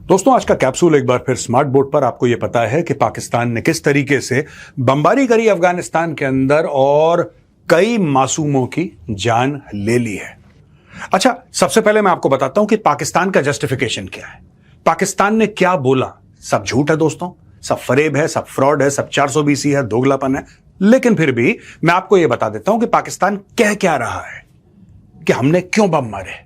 दोस्तों, आज का कैप्सूल एक बार फिर स्मार्ट बोर्ड पर। आपको यह पता है कि पाकिस्तान ने किस तरीके से बमबारी करी अफगानिस्तान के अंदर और कई मासूमों की जान ले ली है। अच्छा, सबसे पहले मैं आपको बताता हूं कि पाकिस्तान का जस्टिफिकेशन क्या है। पाकिस्तान ने क्या बोला? सब झूठ है दोस्तों, सब फरेब है, सब फ्रॉड है, सब 420 है, दोगलापन है। लेकिन फिर भी मैं आपको यह बता देता हूं कि पाकिस्तान कह क्या रहा है, कि हमने क्यों बम मारे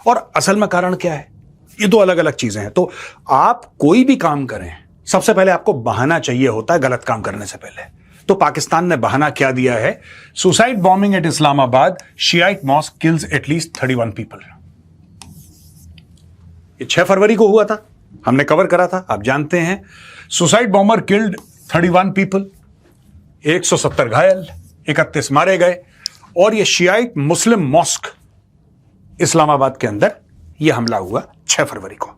और असल में कारण क्या है। ये दो अलग अलग चीजें हैं। तो आप कोई भी काम करें, सबसे पहले आपको बहाना चाहिए होता है गलत काम करने से पहले। तो पाकिस्तान ने बहाना क्या दिया है? Suicide bombing at Islamabad, Shiite mosque kills एटलीस्ट 31 पीपल। ये 6 फरवरी को हुआ था, हमने कवर करा था, आप जानते हैं। सुसाइड बॉम्बर किल्ड 31 पीपल, 170 घायल, 31 मारे गए। और ये शियाइट मुस्लिम मॉस्क इस्लामाबाद के अंदर यह हमला हुआ 6 फरवरी को।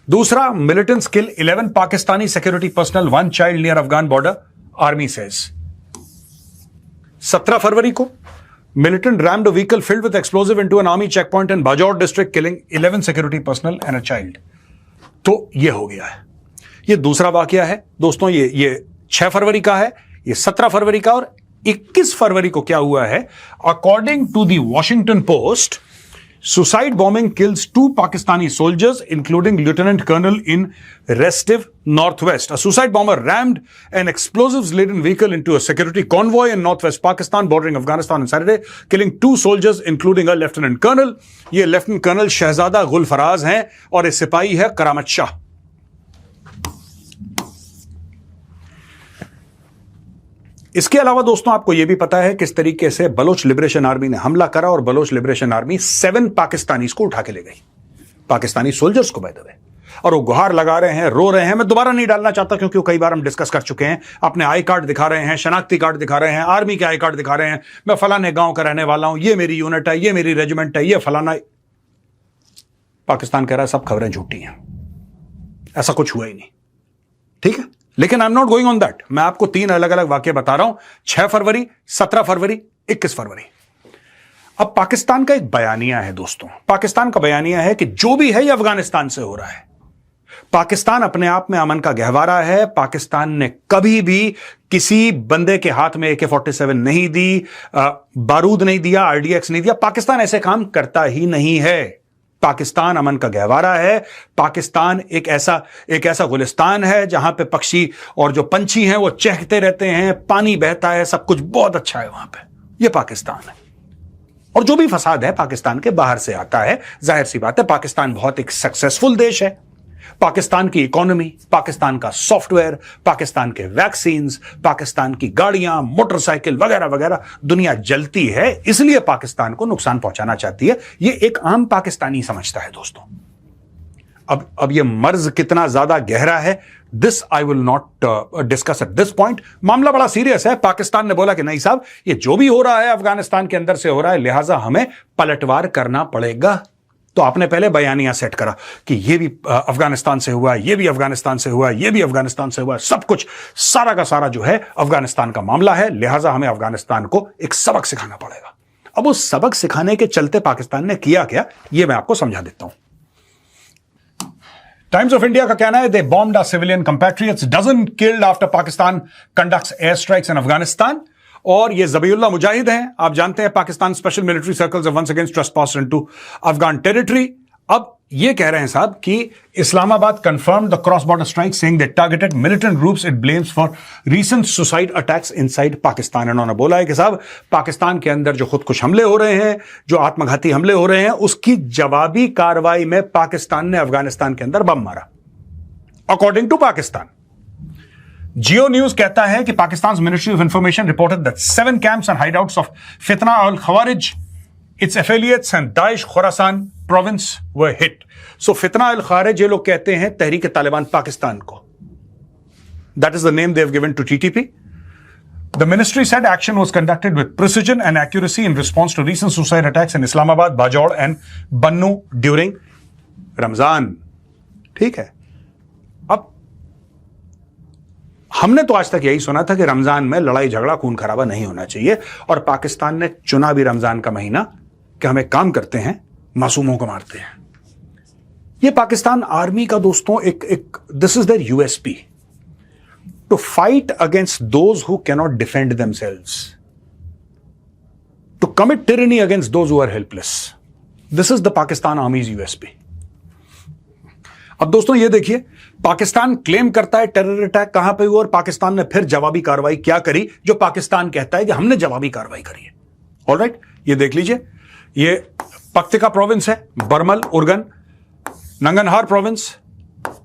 दूसरा, militants kill 11 Pakistani security personnel, 1 child near Afghan border, army says. 17 फरवरी को militant rammed a vehicle filled with explosive into an army check point in Bajaur district, killing 11 security personnel and a child. तो यह हो गया है। यह दूसरा वाकया है दोस्तों। ये 6 फरवरी का है, यह 17 फरवरी का। और 21 फरवरी को क्या हुआ है? According to the Washington Post, suicide bombing kills 2 Pakistani soldiers, including Lieutenant Colonel in Restiv, Northwest. A suicide bomber rammed an explosives-laden vehicle into a security convoy in Northwest Pakistan, bordering Afghanistan on Saturday, killing 2 soldiers, including a Lieutenant Colonel. ये Lieutenant Colonel शहजादा गुल फराज हैं और ये सिपाही है करामत शाह। इसके अलावा दोस्तों, आपको यह भी पता है किस तरीके से बलोच लिबरेशन आर्मी ने हमला करा और बलोच लिबरेशन आर्मी 7 पाकिस्तानी को उठा के ले गई, पाकिस्तानी सोल्जर्स को बाय द वे। और वो गुहार लगा रहे हैं, रो रहे हैं। मैं दोबारा नहीं डालना चाहता क्योंकि कई बार हम डिस्कस कर चुके हैं। अपने आई कार्ड दिखा रहे हैं, शनाख्ती कार्ड दिखा रहे हैं, आर्मी के आई कार्ड दिखा रहे हैं। मैं फलाने गांव का रहने वाला हूं, ये मेरी यूनिट है, ये मेरी रेजिमेंट है, ये फलाना। पाकिस्तान कह रहा है सब खबरें झूठी हैं, ऐसा कुछ हुआ ही नहीं। ठीक है, लेकिन I am not going on that. मैं आपको 3 अलग अलग वाक्य बता रहा हूं, 6 फरवरी, 17 फरवरी, 21 फरवरी। अब पाकिस्तान का एक बयानिया है दोस्तों। पाकिस्तान का बयानिया है कि जो भी है ये अफगानिस्तान से हो रहा है। पाकिस्तान अपने आप में अमन का गहवारा है। पाकिस्तान ने कभी भी किसी बंदे के हाथ में AK-47 नहीं दी, बारूद नहीं दिया, RDX नहीं दिया। पाकिस्तान ऐसे काम करता ही नहीं है। पाकिस्तान अमन का गहवारा है। पाकिस्तान एक ऐसा गुलिस्तान है जहां पे पक्षी और जो पंछी हैं वो चहकते रहते हैं, पानी बहता है, सब कुछ बहुत अच्छा है वहां पे। ये पाकिस्तान है। और जो भी फसाद है पाकिस्तान के बाहर से आता है। जाहिर सी बात है, पाकिस्तान बहुत एक सक्सेसफुल देश है। पाकिस्तान की इकोनॉमी, पाकिस्तान का सॉफ्टवेयर, पाकिस्तान के वैक्सीन्स, पाकिस्तान की गाड़ियां, मोटरसाइकिल वगैरह वगैरह, दुनिया जलती है, इसलिए पाकिस्तान को नुकसान पहुंचाना चाहती है। यह एक आम पाकिस्तानी समझता है दोस्तों। अब यह मर्ज कितना ज्यादा गहरा है, this I will not discuss at this point. मामला बड़ा सीरियस है। पाकिस्तान ने बोला कि नहीं साहब, ये जो भी हो रहा है अफगानिस्तान के अंदर से हो रहा है, लिहाजा हमें पलटवार करना पड़ेगा। तो आपने पहले बयानिया सेट करा कि ये भी अफगानिस्तान से हुआ, ये भी अफगानिस्तान से हुआ, ये भी अफगानिस्तान से हुआ, सब कुछ सारा का सारा जो है अफगानिस्तान का मामला है, लिहाजा हमें अफगानिस्तान को एक सबक सिखाना पड़ेगा। अब उस सबक सिखाने के चलते पाकिस्तान ने किया क्या, ये मैं आपको समझा देता हूं। टाइम्स ऑफ इंडिया का कहना है, they bombed our civilian compatriots, dozen killed after Pakistan conducts air strikes in Afghanistan. और ये ज़बीउल्लाह मुजाहिद हैं, आप जानते हैं, Pakistan special military circles once against trespass into Afghan territory. अब ये कह रहे हैं साहब कि Islamabad confirm the cross border strike, saying they targeted militant groups it blames for recent suicide attacks inside Pakistan. इन्होंने बोला है कि साहब पाकिस्तान के अंदर जो खुदकुश हमले हो रहे हैं, जो आत्मघाती हमले हो रहे हैं, उसकी जवाबी कार्रवाई में पाकिस्तान ने अफगानिस्तान के अंदर बम मारा, according to Pakistan. Geo news कहता है कि Pakistan ministry of information reported that 7 camps and hideouts of Fitna al Khawarij, its affiliates and Daesh Khorasan province were hit. So Fitna al खवारिज, ये लोग कहते हैं तहरीक तालिबान पाकिस्तान को, that is the name they have given to TTP। The ministry said action was conducted with precision and accuracy in response to recent suicide attacks in Islamabad, Bajaur and Bannu during Ramzan। ठीक है, अब हमने तो आज तक यही सुना था कि रमजान में लड़ाई झगड़ा खून खराबा नहीं होना चाहिए, और पाकिस्तान ने चुना भी रमजान का महीना कि हम एक काम करते हैं, मासूमों को मारते हैं। ये पाकिस्तान आर्मी का दोस्तों एक this is their USP, to fight against those who cannot defend themselves, to commit tyranny against those who are helpless. This is the Pakistan army's USP. अब दोस्तों ये देखिए, पाकिस्तान क्लेम करता है टेरर अटैक कहां पे हुआ और पाकिस्तान ने फिर जवाबी कार्रवाई क्या करी, जो पाकिस्तान कहता है कि हमने जवाबी कार्रवाई करी है। ऑलराइट, ये देख लीजिए, ये पक्तिका प्रोविंस है, बरमल, उर्गन, नंगनहार प्रोविंस,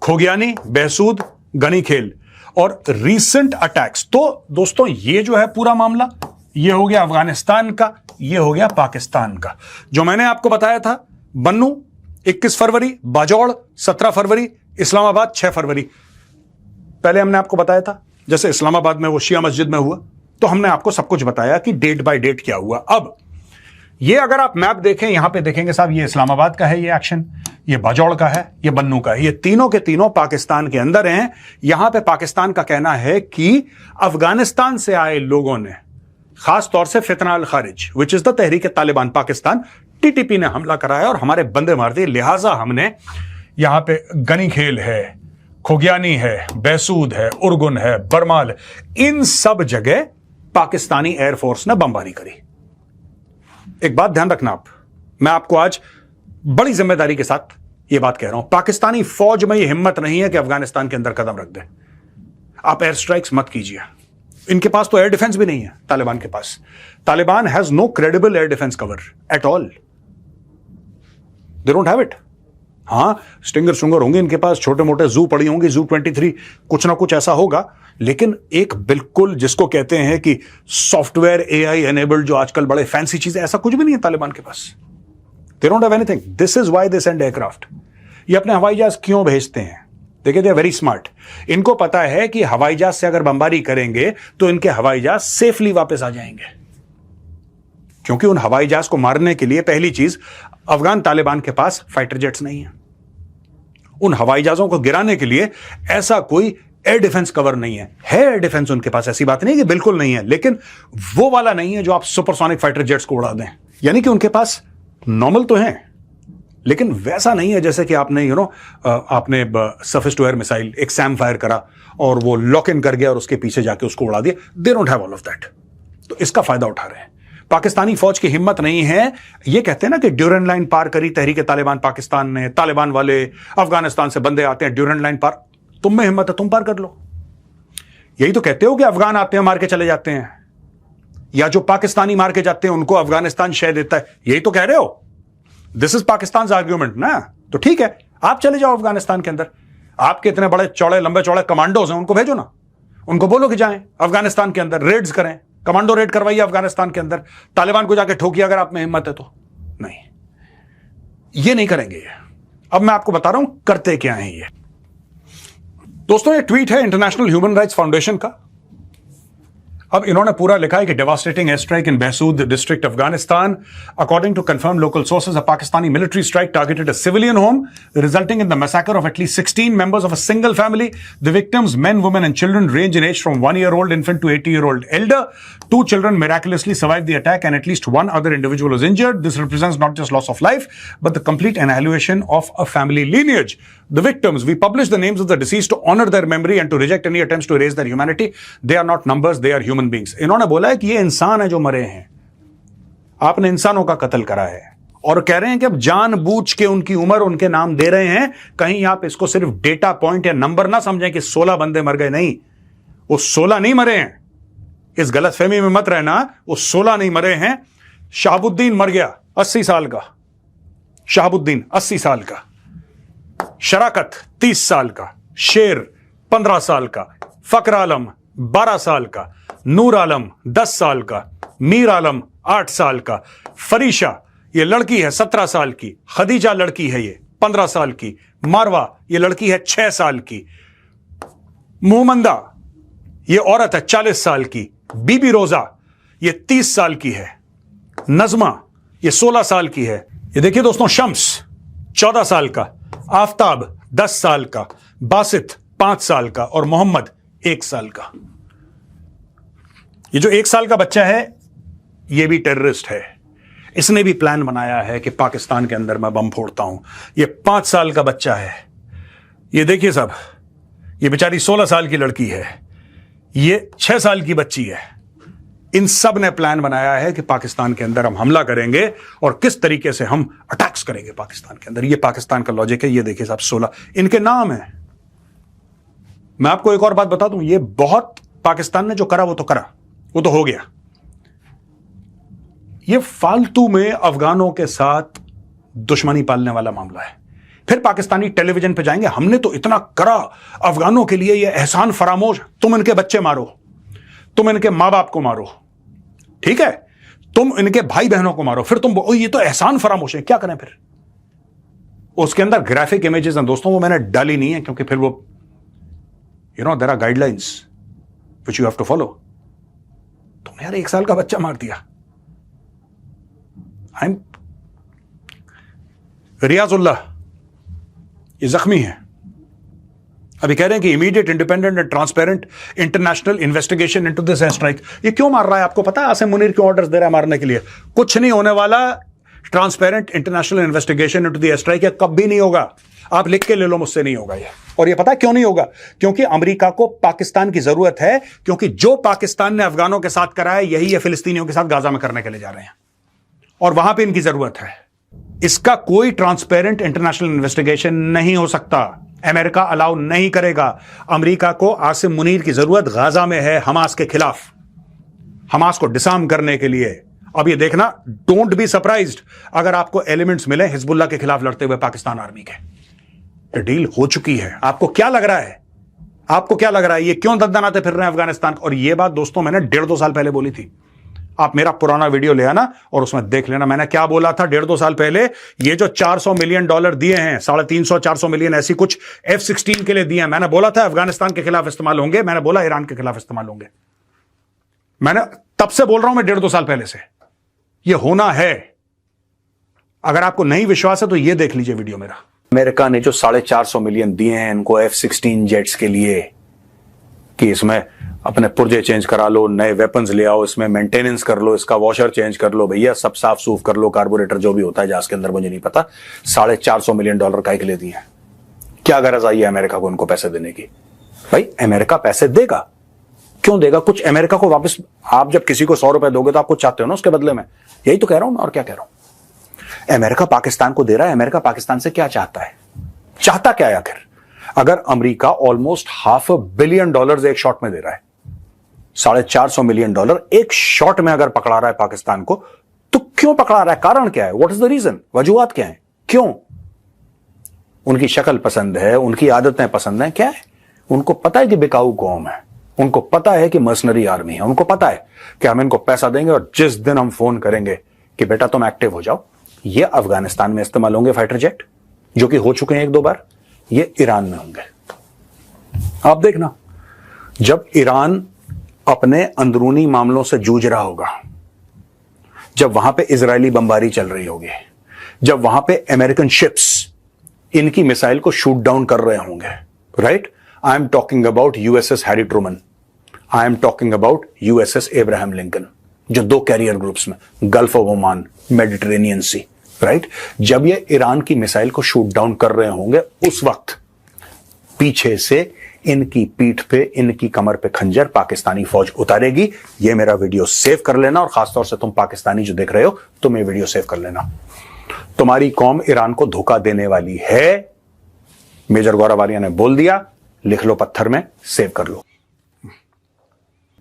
खोगियानी, बहसूद, गनीखेल और रीसेंट अटैक्स। तो दोस्तों ये जो है पूरा मामला, ये हो गया अफगानिस्तान का, ये हो गया पाकिस्तान का। जो मैंने आपको बताया था, बन्नू 21 फरवरी, बाजौड़ 17 फरवरी, इस्लामाबाद 6 फरवरी। पहले हमने आपको बताया था, जैसे इस्लामाबाद में वो शिया मस्जिद में हुआ, तो हमने आपको सब कुछ बताया कि डेट बाय डेट क्या हुआ। अब ये अगर आप मैप देखें, यहां पे देखेंगे साहब, ये इस्लामाबाद का है ये एक्शन, ये बाजौड़ का है, ये बन्नू का है, ये तीनों के तीनों पाकिस्तान के अंदर हैं। यहां पे पाकिस्तान का कहना है कि अफगानिस्तान से आए लोगों ने, खास तौर से फितना अल खारिज which is the Tehreek Taliban Pakistan, TTP ने हमला कराया और हमारे बंदे मार दिए। लिहाजा हमने यहां पे गनीखेल है, खोगियानी है, बहसूद है, उर्गुन है, बरमाल, इन सब जगह पाकिस्तानी एयरफोर्स ने बमबारी करी। एक बात ध्यान रखना आप, मैं आपको आज बड़ी जिम्मेदारी के साथ यह बात कह रहा हूं, पाकिस्तानी फौज में यह हिम्मत नहीं है कि अफगानिस्तान के अंदर कदम रख दे। आप एयर स्ट्राइक्स मत कीजिए। इनके पास तो एयर डिफेंस भी नहीं है तालिबान के पास। Taliban has no credible air defence cover at all, they don't have it. हां, स्टिंगर स्टुंगर होंगे इनके पास, छोटे मोटे जू पड़ी होंगी, जू 23, कुछ ना कुछ ऐसा होगा, लेकिन एक बिल्कुल जिसको कहते हैं कि सॉफ्टवेयर एआई एनेबल्ड, जो आजकल बड़े फैंसी चीजें, ऐसा कुछ भी नहीं है तालिबान के पास। They don't have anything. This is why they send aircraft. ये अपने हवाई जहाज क्यों भेजते हैं? देखिए, दे आर वेरी स्मार्ट। इनको पता है कि हवाई जहाज से अगर बमबारी करेंगे तो इनके हवाई जहाज सेफली वापस आ जाएंगे, क्योंकि उन हवाई जहाज को मारने के लिए पहली चीज, अफगान तालिबान के पास फाइटर जेट्स नहीं है। उन हवाई जहाजों को गिराने के लिए ऐसा कोई एयर डिफेंस कवर नहीं है। एयर डिफेंस उनके पास, ऐसी बात नहीं कि बिल्कुल नहीं है, लेकिन वो वाला नहीं है जो आप सुपरसोनिक फाइटर जेट्स को उड़ा दें। यानी कि उनके पास नॉर्मल तो है, लेकिन वैसा नहीं है जैसे कि आपने आपने सरफेस टू एयर मिसाइल एक सैम फायर करा और वो लॉक इन कर गया और उसके पीछे जाके उसको उड़ा दिया। दे don't have all of that. तो इसका फायदा उठा रहे हैं। पाकिस्तानी फौज की हिम्मत नहीं है। ये कहते हैं ना कि ड्यूरेंट लाइन पार करी तहरीक तालिबान पाकिस्तान ने, तालिबान वाले अफगानिस्तान से बंदे आते हैं, ड्यूरेंट लाइन पार, तुम में हिम्मत है तुम पार कर लो। यही तो कहते हो कि अफगान आते हैं मार के चले जाते हैं, या जो पाकिस्तानी मार के जाते हैं उनको अफगानिस्तान शय देता है, यही तो कह रहे हो। दिस इज पाकिस्तान आर्ग्यूमेंट ना। तो ठीक है, आप चले जाओ अफगानिस्तान के अंदर, आपके इतने बड़े चौड़े लंबे चौड़े कमांडोज हैं, उनको भेजो ना, उनको बोलो कि जाएं अफगानिस्तान के अंदर रेड्स करें, कमांडो रेड करवाइए अफगानिस्तान के अंदर, तालिबान को जाके ठोकिए अगर आप में हिम्मत है तो। नहीं, ये नहीं करेंगे ये। अब मैं आपको बता रहा हूं करते क्या है ये। दोस्तों, ये ट्वीट है इंटरनेशनल ह्यूमन राइट्स फाउंडेशन का। अब इन्होंने पूरा लिखा है कि devastating air strike in Behsud district Afghanistan, according to confirm local sources, a Pakistani military strike targeted a civilian home, resulting in the massacre of at least 16 members of a single family. The victims, men, women and children, range in age from 1-year-old infant to 80-year-old elder. 2 children miraculously survived the attack and at least 1 other individual was injured. This represents not just loss of life, but the complete annihilation of a family lineage. The victims, we publish the names of the deceased to honor their memory and to reject any attempts to erase their humanity. They are not numbers, they are human beings. इन्होंने बोला है कि ये इंसान है जो मरे हैं, आपने इंसानों का कत्ल करा है, और कह रहे हैं कि अब जानबूझ के उनकी उम्र उनके नाम दे रहे हैं। कहीं आप इसको सिर्फ डेटा पॉइंट या नंबर ना समझें कि 16 बंदे मर गए, नहीं, वो 16 नहीं मरे हैं, इस गलतफहमी में मत रहना, वो 16 नहीं मरे हैं। शहाबुद्दीन मर गया 80 साल का, शहाबुद्दीन 80 साल का, शराकत 30 साल का, शेर 15 साल का, फकर आलम 12 साल का, नूर आलम 10 साल का, मीर आलम 8 साल का, फरीशा ये लड़की है 17 साल की, खदीजा लड़की है ये 15 साल की, मारवा ये लड़की है 6 साल की, मुहम्मदा ये औरत है 40 साल की, बीबी रोजा ये 30 साल की है, नजमा ये 16 साल की है। ये देखिए दोस्तों, शम्स 14 साल का, आफ्ताब 10 साल का, बासित 5 साल का और मोहम्मद 1 साल का। ये जो 1 साल का बच्चा है ये भी टेररिस्ट है। इसने भी प्लान बनाया है कि पाकिस्तान के अंदर मैं बम फोड़ता हूं। ये 5 साल का बच्चा है, ये देखिए साहब, ये बेचारी 16 साल की लड़की है, ये 6 साल की बच्ची है। इन सब ने प्लान बनाया है कि पाकिस्तान के अंदर हम हमला करेंगे और किस तरीके से हम अटैक्स करेंगे पाकिस्तान के अंदर। ये पाकिस्तान का लॉजिक है। ये देखिए साहब, 16 इनके नाम है। मैं आपको एक और बात बता दूं, ये बहुत पाकिस्तान ने जो करा वो तो करा, वो तो हो गया। ये फालतू में अफगानों के साथ दुश्मनी पालने वाला मामला है। फिर पाकिस्तानी टेलीविजन पे जाएंगे, हमने तो इतना करा अफगानों के लिए, ये एहसान फरामोश। तुम इनके बच्चे मारो, तुम इनके मां बाप को मारो, ठीक है, तुम इनके भाई बहनों को मारो, फिर तुम ये तो एहसान फरामोश है। क्या करें फिर? उसके अंदर ग्राफिक इमेजेस हैं दोस्तों, वो मैंने डाली नहीं है क्योंकि फिर वो there are guidelines which you have to follow. तुमने यार 1 साल का बच्चा मार दिया। रियाजुल्लाह ये जख्मी है, अभी कह रहे हैं कि immediate, independent and transparent international investigation into this air strike. ये क्यों मार रहा है? आपको पता है आसिम मुनीर क्यों ऑर्डर्स दे रहा है मारने के लिए? कुछ नहीं होने वाला। Transparent international investigation into the air strike ये कभी नहीं होगा। आप लिख के ले लो, मुझसे नहीं होगा ये। और ये पता है क्यों नहीं होगा? क्योंकि अमेरिका को पाकिस्तान की जरूरत है, क्योंकि जो पाकिस्तान ने अफगानों के साथ करा है यही ये फिलिस्तीनियों के साथ गाजा में करने के लिए जा रहे हैं, और वहां पे इनकी जरूरत है। इसका कोई ट्रांसपेरेंट इंटरनेशनल इन्वेस्टिगेशन नहीं हो सकता। अमेरिका अलाउ नहीं करेगा। अमेरिका को आसिम मुनीर की जरूरत गाजा में है, हमास के खिलाफ, हमास को डिसआर्म करने के लिए। अब ये देखना, डोंट बी सरप्राइज्ड अगर आपको एलिमेंट्स मिले हिजबुल्लाह के खिलाफ लड़ते हुए पाकिस्तान आर्मी के। ये डील हो चुकी है। आपको क्या लग रहा है? आपको क्या लग रहा है ये क्यों दंदनाते फिर रहे हैं अफगानिस्तान? और ये बात दोस्तों मैंने 1.5-2 साल पहले बोली थी। आप मेरा पुराना वीडियो ले आना और उसमें देख लेना मैंने क्या बोला था 1.5-2 साल पहले। ये जो $400 मिलियन दिए हैं, 350-400 मिलियन ऐसी कुछ F-16 के लिए दिए हैं, मैंने बोला था अफगानिस्तान के खिलाफ इस्तेमाल होंगे। मैंने बोला ईरान के खिलाफ इस्तेमाल होंगे। मैंने तब से बोल रहा हूं मैं 1.5-2 साल पहले से, ये होना है। अगर आपको नहीं विश्वास है तो ये देख लीजिए वीडियो मेरा। अमेरिका ने जो 450 मिलियन दिए हैं इनको F-16 जेट्स के लिए, कि इसमें अपने पुर्जे चेंज करा लो, नए वेपन्स ले आओ, इसमें मेंटेनेंस कर लो, इसका वॉशर चेंज कर लो, भैया सब साफ सूफ कर लो, कार्बोरेटर जो भी होता है जहाज के अंदर, मुझे नहीं पता। $450 मिलियन काय के लिए दिए हैं? क्या गरज आई है अमेरिका को उनको पैसे देने की? भाई अमेरिका पैसे देगा, क्यों देगा? कुछ अमेरिका को वापस, आप जब किसी को $100 दोगे तो आप कुछ चाहते हो ना उसके बदले में। यही तो कह रहा हूं मैं, और क्या कह रहा हूं। अमेरिका पाकिस्तान को दे रहा है, अमेरिका पाकिस्तान से क्या चाहता है? चाहता क्या है आखिर? अगर अमेरिका ऑलमोस्ट $500 बिलियन एक शॉट में दे रहा है, $450 मिलियन एक शॉट में अगर पकड़ा रहा है पाकिस्तान को, तो क्यों पकड़ा रहा है? कारण क्या है? What is the reason? वजूहात क्या है? क्यों? उनकी शक्ल पसंद है, उनकी आदतें पसंद हैं, क्या है? उनको पता है कि बिकाऊ कौम है, उनको पता है कि मर्सनरी आर्मी है, उनको पता है कि हम इनको पैसा देंगे और जिस दिन हम फोन करेंगे कि बेटा तुम एक्टिव हो जाओ, ये अफगानिस्तान में इस्तेमाल होंगे फाइटर जेट, जो कि हो चुके हैं 1-2 बार, ये ईरान में होंगे। आप देखना, जब ईरान अपने अंदरूनी मामलों से जूझ रहा होगा, जब वहां पे इजरायली बमबारी चल रही होगी, जब वहां पे अमेरिकन शिप्स इनकी मिसाइल को शूट डाउन कर रहे होंगे, right? I am talking about USS Harry Truman, I am talking about USS Abraham Lincoln, जो 2 कैरियर ग्रुप्स में, Gulf of Oman, Mediterranean Sea, right? जब ये ईरान की मिसाइल को शूट डाउन कर रहे होंगे, उस वक्त पीछे से इनकी पीठ पे, इनकी कमर पे खंजर पाकिस्तानी फौज उतारेगी। ये मेरा वीडियो सेव कर लेना, और खासतौर से तुम पाकिस्तानी जो देख रहे हो, तुम ये वीडियो सेव कर लेना। तुम्हारी कौम ईरान को धोखा देने वाली है, मेजर गौरव आर्या ने बोल दिया। लिख लो पत्थर में, सेव कर लो।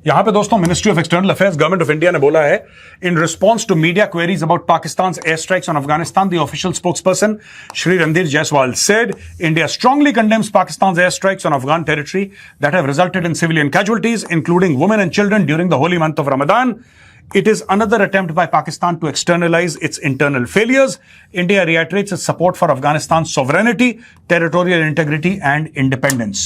यहां पे दोस्तों ministry of external affairs government of India ने बोला है, in response to media queries about Pakistan's air strikes on Afghanistan, the official spokesperson Shri Randhir Jaiswal said India strongly condemns Pakistan's air strikes on Afghan territory that have resulted in civilian casualties, including women and children during the holy month of Ramadan. It is another attempt by Pakistan to externalize its internal failures. India reiterates its support for Afghanistan's sovereignty, territorial integrity and independence.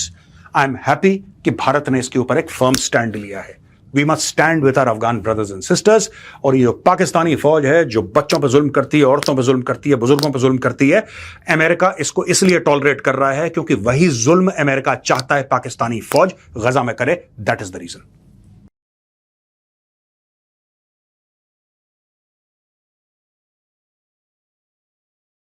I am happy कि भारत ने इसके ऊपर एक firm stand लिया है। We must stand with our Afghan brothers and sisters. और ये जो पाकिस्तानी फौज है, जो बच्चों पर जुल्म करती है, औरतों पर जुल्म करती है, बुजुर्गों पर जुल्म करती है, अमेरिका इसको इसलिए टॉलरेट कर रहा है क्योंकि वही जुल्म अमेरिका चाहता है पाकिस्तानी फौज गजा में करे। That is the reason.